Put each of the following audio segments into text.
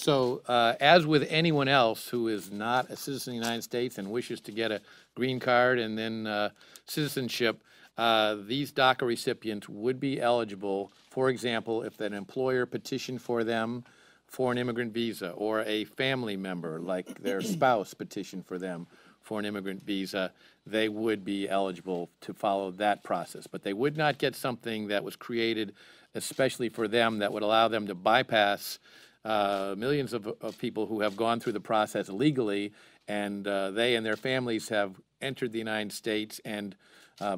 So as with anyone else who is not a citizen of the United States and wishes to get a green card and then citizenship, these DACA recipients would be eligible, for example, if an employer petitioned for them for an immigrant visa, or a family member, like their spouse, petitioned for them for an immigrant visa, they would be eligible to follow that process. But they would not get something that was created especially for them that would allow them to bypass millions of people who have gone through the process legally, and they and their families have entered the United States and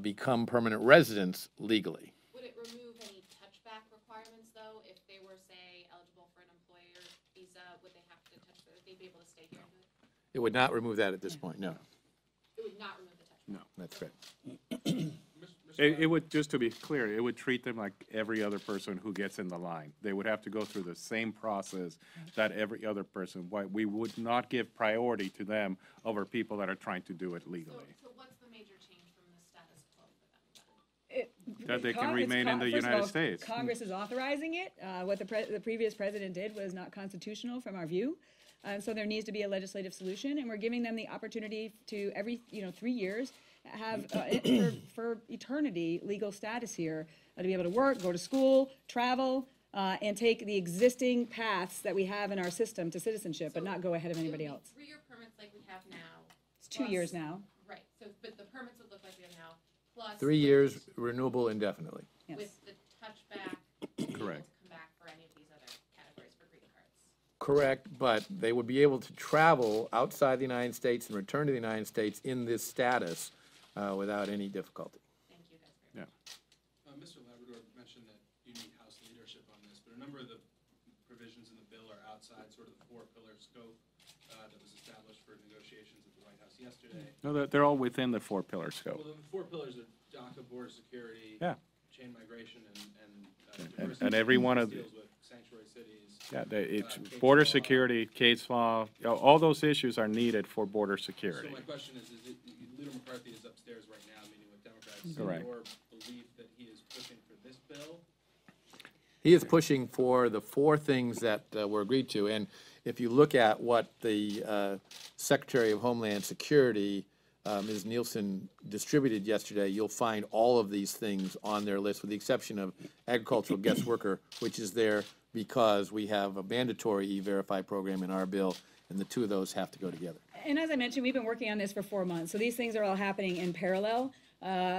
become permanent residents legally. Would it remove any touchback requirements, though, if they were, say, eligible for an employer visa? Would they have to touch? Would they be able to stay here? It would not remove that at this point, no. It would not remove the touchback. No, that's right. It would, just to be clear, it would treat them like every other person who gets in the line. They would have to go through the same process that every other person. Why we would not give priority to them over people that are trying to do it legally. So what's the major change from the status quo for them? That they can remain in the United States. Congress is authorizing it. What the previous president did was not constitutional from our view. So there needs to be a legislative solution, and we're giving them the opportunity to every 3 years have for eternity legal status here, to be able to work, go to school, travel, and take the existing paths that we have in our system to citizenship, but not go ahead of anybody else. 3-year permits like we have now. It's 2 years now. Right. So, but the permits would look like we have now. Plus 3 years, renewable indefinitely. Yes. with the touchback. Correct. To come back for any of these other categories for green cards. Correct, but they would be able to travel outside the United States and return to the United States in this status without any difficulty. Thank you guys very much. Yeah. Mr. Labrador mentioned that you need House leadership on this, but a number of the provisions in the bill are outside sort of the four-pillar scope that was established for negotiations at the White House yesterday. No, they're all within the four-pillar scope. Well, the four pillars are DACA, border security, Yeah. chain migration, and diversity. And every one of deals with sanctuary cities. Yeah, it's case border law. security, case law, all those issues are needed for border security. So my question is Leader McCarthy is upstairs right now meeting with Democrats. Correct. Your belief that he is pushing for this bill? He is pushing for the four things that were agreed to, and if you look at what the Secretary of Homeland Security, Ms. Nielsen, distributed yesterday, you'll find all of these things on their list, with the exception of agricultural guest worker, which is there because we have a mandatory E-Verify program in our bill, and the two of those have to go together. And as I mentioned, we've been working on this for 4 months, so these things are all happening in parallel.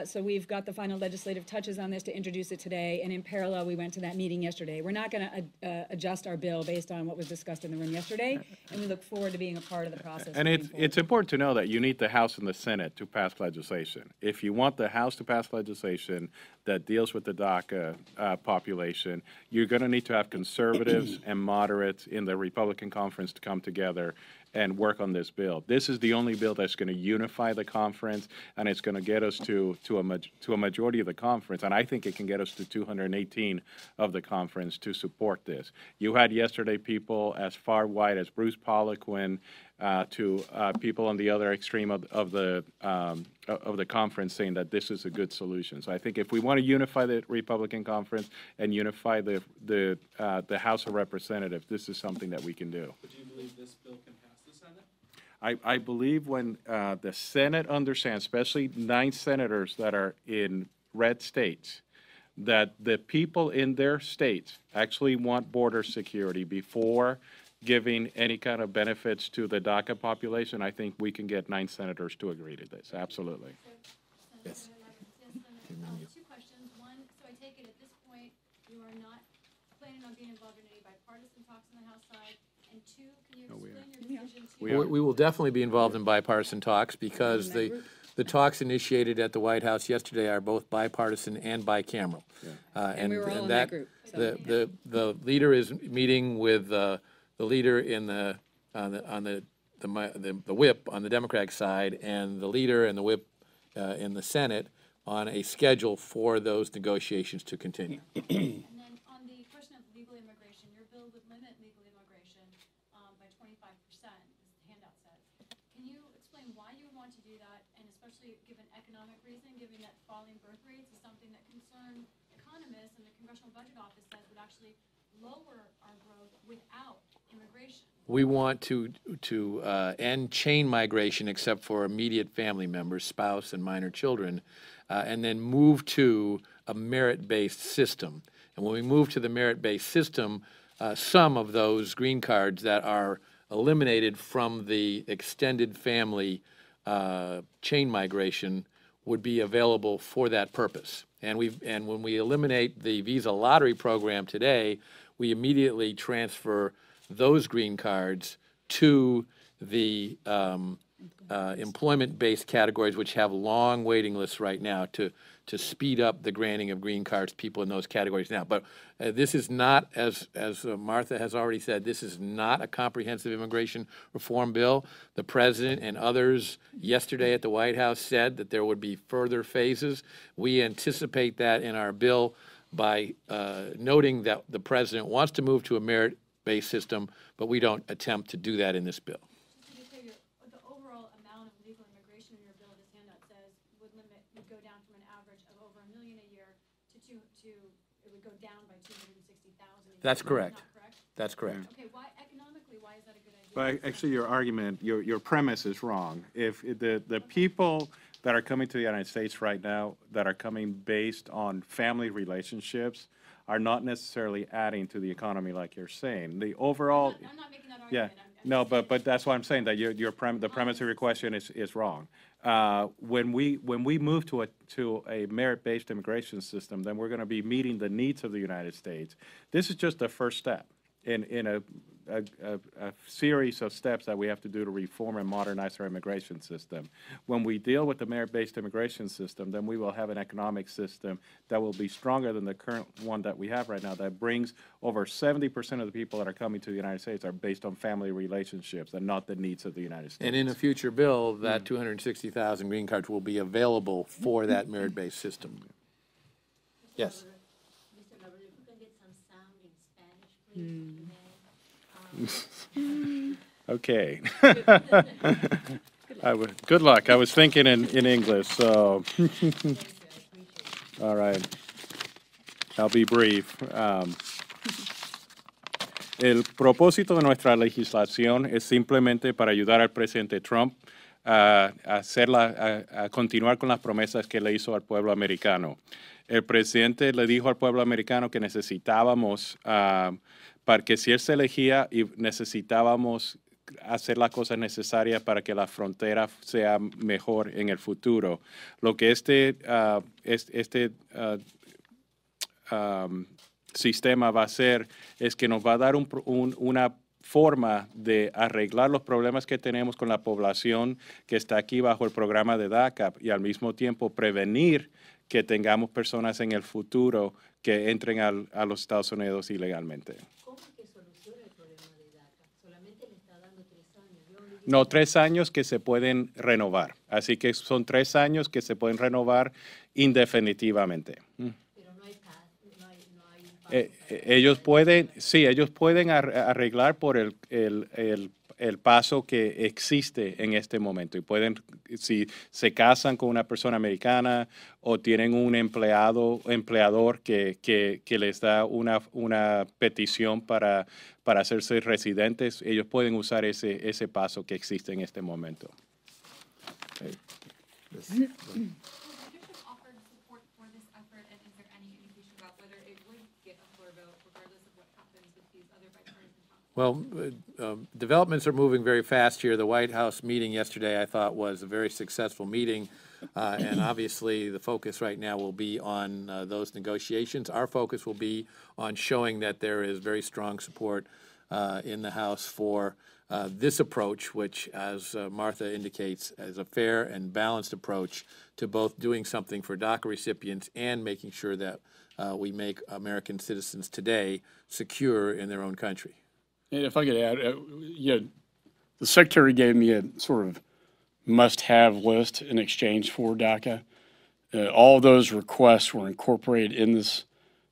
So we've got the final legislative touches on this to introduce it today, and in parallel, we went to that meeting yesterday. We're not going to adjust our bill based on what was discussed in the room yesterday, and we look forward to being a part of the process. And it's important to know that you need the House and the Senate to pass legislation. If you want the House to pass legislation that deals with the DACA population, you're going to need to have conservatives and moderates in the Republican conference to come together and work on this bill. This is the only bill that's going to unify the conference, and it's going to get us to a majority of the conference, and I think it can get us to 218 of the conference to support this. You had yesterday people as far wide as Bruce Poliquin to people on the other extreme of the conference saying that this is a good solution. So I think if we want to unify the Republican conference and unify the House of Representatives, this is something that we can do. But do you believe this bill can pass the Senate? I believe when the Senate understands, especially 9 senators that are in red states, that the people in their states actually want border security before giving any kind of benefits to the DACA population, I think we can get 9 senators to agree to this. Absolutely. Yes. 2 questions. One, so I take it at this point you are not planning on being involved in any bipartisan talks on the House side. And 2, can you explain your decision to... We will definitely be involved in bipartisan talks because the talks initiated at the White House yesterday are both bipartisan and bicameral. And we were all in that group. So. The leader is meeting with the leader in on the whip on the Democratic side, and the leader and the whip in the Senate on a schedule for those negotiations to continue. And then on the question of legal immigration, your bill would limit legal immigration by 25%, as the handout says. Can you explain why you would want to do that, and especially given economic reason, given that falling birth rates is something that concern economists, and the Congressional Budget Office says would actually lower our growth without immigration? we want to end chain migration except for immediate family members, spouse and minor children, and then move to a merit-based system. And when we move to the merit-based system, some of those green cards that are eliminated from the extended family chain migration would be available for that purpose. And when we eliminate the visa lottery program today, we immediately transfer those green cards to the employment-based categories, which have long waiting lists right now, to speed up the granting of green cards to people in those categories now. But this is not, as Martha has already said, this is not a comprehensive immigration reform bill. The president and others yesterday at the White House said that there would be further phases. We anticipate that in our bill by noting that the president wants to move to a merit-based system, but we don't attempt to do that in this bill. Just to be clear, the overall amount of legal immigration in your bill, this handout says, would go down from an average of over 1 million a year to it would go down by 260,000. That's correct. Not correct? That's correct. Okay, economically, why is that a good idea? But actually, your argument, your premise is wrong. If the people that are coming to the United States right now, that are coming based on family relationships, are not necessarily adding to the economy like you're saying. The overall, I'm not making that yeah, argument. I'm no, just saying but that's why I'm saying that the premise of your question is wrong. When we move to a merit-based immigration system, then we're going to be meeting the needs of the United States. This is just the first step in a series of steps that we have to do to reform and modernize our immigration system. When we deal with the merit-based immigration system, then we will have an economic system that will be stronger than the current one that we have right now, that brings over 70% of the people that are coming to the United States are based on family relationships and not the needs of the United States. And in a future bill, that 260,000 green cards will be available for that merit-based system. Yes. Mr. Labrador, if we can get some sound in Spanish, please. Okay. Good luck. I was thinking in English, so. All right. I'll be brief. El propósito de nuestra legislación es simplemente para ayudar al presidente Trump a continuar con las promesas que le hizo al pueblo americano. El presidente le dijo al pueblo americano que necesitábamos, para que si él se elegía, y necesitábamos hacer las cosas necesarias para que la frontera sea mejor en el futuro. Lo que este sistema va a hacer es que nos va a dar una forma de arreglar los problemas que tenemos con la población que está aquí bajo el programa de DACA y al mismo tiempo prevenir que tengamos personas en el futuro que entren a los Estados Unidos ilegalmente. ¿Cómo es que soluciona el problema de DACA? Solamente le está dando 3 años. No, 3 años que se pueden renovar. Así que son 3 años que se pueden renovar indefinitivamente. Pero no hay Ellos pueden arreglar por el paso que existe en este momento y pueden, si se casan con una persona americana o tienen un empleador que les da una petición para hacerse residentes, ellos pueden usar ese paso que existe en este momento. Okay. Offered support for this effort, and is there any indication about whether it would get a floor vote, regardless of what happens with these other bipartisan topics? Well, developments are moving very fast here. The White House meeting yesterday, I thought, was a very successful meeting. And obviously, the focus right now will be on those negotiations. Our focus will be on showing that there is very strong support in the House for this approach, which, as Martha indicates, is a fair and balanced approach to both doing something for DACA recipients and making sure that we make American citizens today secure in their own country. And if I could add, the Secretary gave me a sort of must-have list in exchange for DACA. All those requests were incorporated in this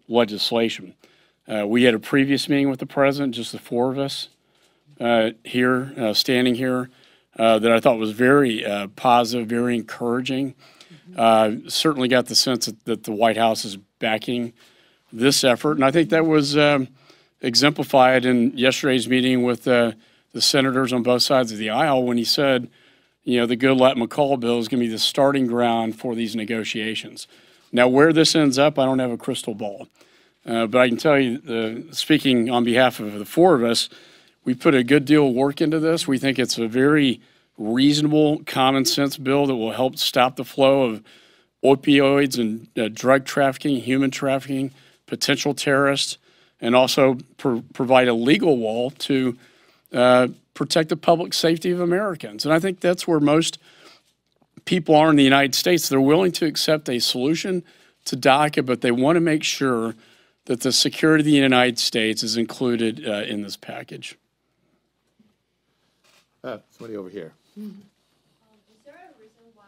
legislation. We had a previous meeting with the President, just the 4 of us standing here, that I thought was very positive, very encouraging. Certainly got the sense that the White House is backing this effort, and I think that was exemplified in yesterday's meeting with the the senators on both sides of the aisle when he said, you know, the Goodlatte McCaul bill is going to be the starting ground for these negotiations. Now, where this ends up, I don't have a crystal ball. But I can tell you, speaking on behalf of the four of us, we put a good deal of work into this. We think it's a very reasonable, common sense bill that will help stop the flow of opioids and drug trafficking, human trafficking, potential terrorists, and also provide a legal wall to protect the public safety of Americans. And I think that's where most people are in the United States. They're willing to accept a solution to DACA, but they want to make sure that the security of the United States is included in this package. Somebody over here. Is there a reason why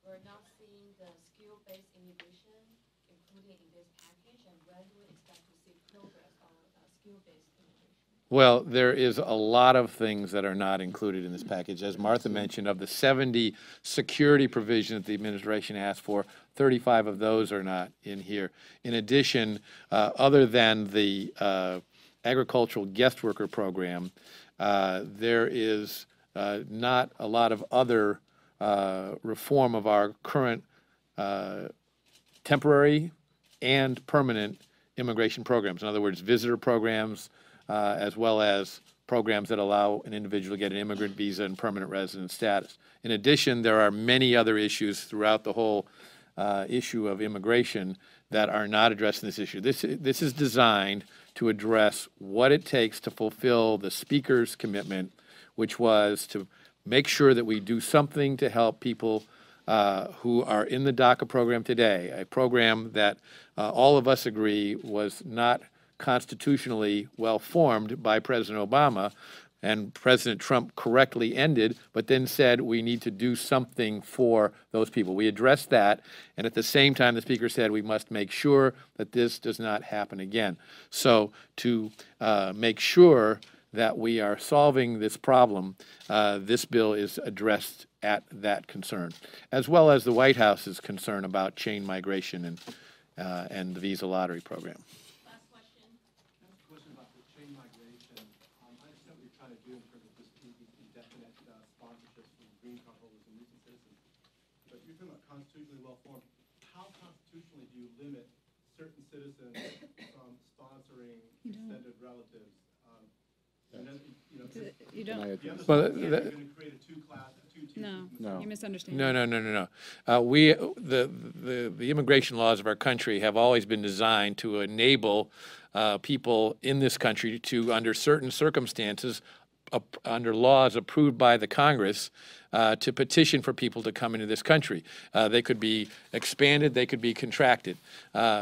we're not seeing the skill-based immigration included in this package, and when do we expect to see progress on skill-based immigration? Well, there is a lot of things that are not included in this package. As Martha mentioned, of the 70 security provisions that the administration asked for, 35 of those are not in here. In addition, other than the agricultural guest worker program, there is not a lot of other reform of our current temporary and permanent immigration programs. In other words, visitor programs, as well as programs that allow an individual to get an immigrant visa and permanent resident status. In addition, there are many other issues throughout the whole issue of immigration that are not addressed in this issue. This is designed to address what it takes to fulfill the Speaker's commitment, which was to make sure that we do something to help people who are in the DACA program today, a program that all of us agree was not constitutionally well formed by President Obama, and President Trump correctly ended, but then said we need to do something for those people. We addressed that, and at the same time, the Speaker said we must make sure that this does not happen again. So to make sure that we are solving this problem, this bill is addressed at that concern, as well as the White House's concern about chain migration and the visa lottery program. Question about the chain migration. I understand what you're trying to do in terms of this indefinite sponsorships from green card holders and recent citizens, but you're talking about constitutionally well-formed. How constitutionally do you limit certain citizens from sponsoring extended relatives? You don't. Well, you're going to create a two-class, No, you misunderstand. No. The immigration laws of our country have always been designed to enable people in this country to, under certain circumstances, under laws approved by the Congress, to petition for people to come into this country. They could be expanded, they could be contracted.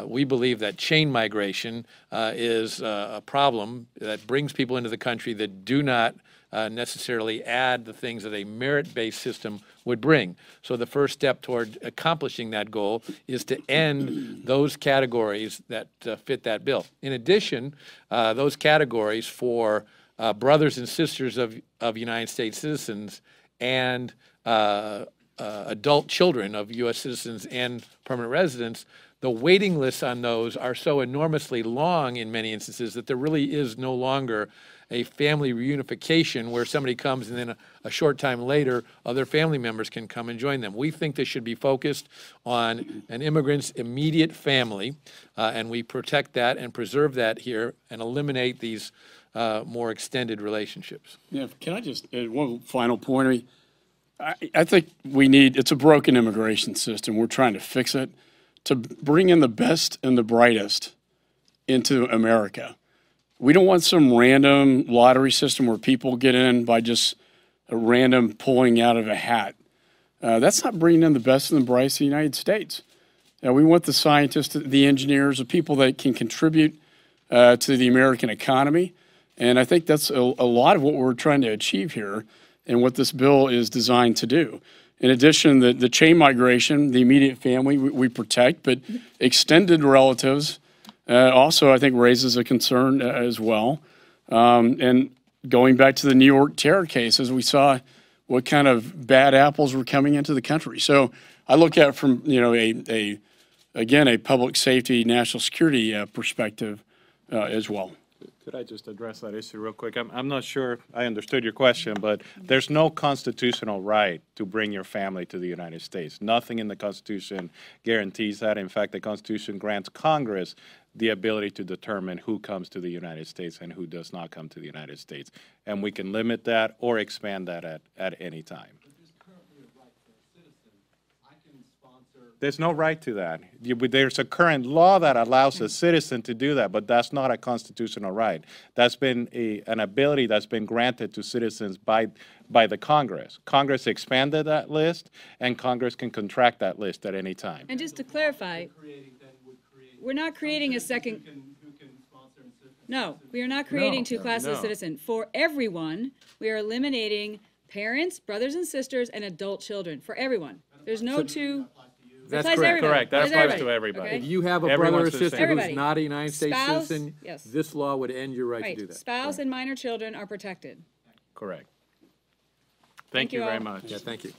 We believe that chain migration is a problem that brings people into the country that do not necessarily add the things that a merit-based system would bring. So the first step toward accomplishing that goal is to end those categories that fit that bill. In addition, those categories for brothers and sisters of United States citizens and adult children of U.S. citizens and permanent residents, the waiting lists on those are so enormously long in many instances that there really is no longer a family reunification where somebody comes and then a short time later other family members can come and join them. We think this should be focused on an immigrant's immediate family, and we protect that and preserve that here and eliminate these more extended relationships. Yeah, can I just add one final point? I think it's a broken immigration system. We're trying to fix it to bring in the best and the brightest into America. We don't want some random lottery system where people get in by just a random pulling out of a hat. That's not bringing in the best and the brightest of the United States. We want the scientists, the engineers, the people that can contribute to the American economy. And I think that's a lot of what we're trying to achieve here and what this bill is designed to do. In addition, the chain migration, the immediate family, we protect, but extended relatives also, I think, raises a concern as well. And going back to the New York terror cases, we saw what kind of bad apples were coming into the country. So I look at it from, a public safety, national security perspective as well. Could I just address that issue real quick? I'm not sure I understood your question, but there's no constitutional right to bring your family to the United States. Nothing in the Constitution guarantees that. In fact, the Constitution grants Congress the ability to determine who comes to the United States and who does not come to the United States. And we can limit that or expand that at any time. But there's currently a right for a citizen. I can sponsor. There's no right to that. There's a current law that allows a citizen to do that, but that's not a constitutional right. That's been an ability that's been granted to citizens by the Congress. Congress expanded that list, and Congress can contract that list at any time. And just to clarify, we're not creating a second. Who can sponsor and No, we are not creating two classes of citizen. For everyone, we are eliminating parents, brothers and sisters, and adult children. For everyone. There's no two. That's applies to correct. everybody. Correct, that Applies applies to everybody. Okay? If you have a brother or Everyone's the sister same. who's Everybody. not a United States Spouse, citizen, yes. this law would end your right to do Right, that. spouse and minor children are protected. Correct. Thank you you very all. much. Yeah, thank you.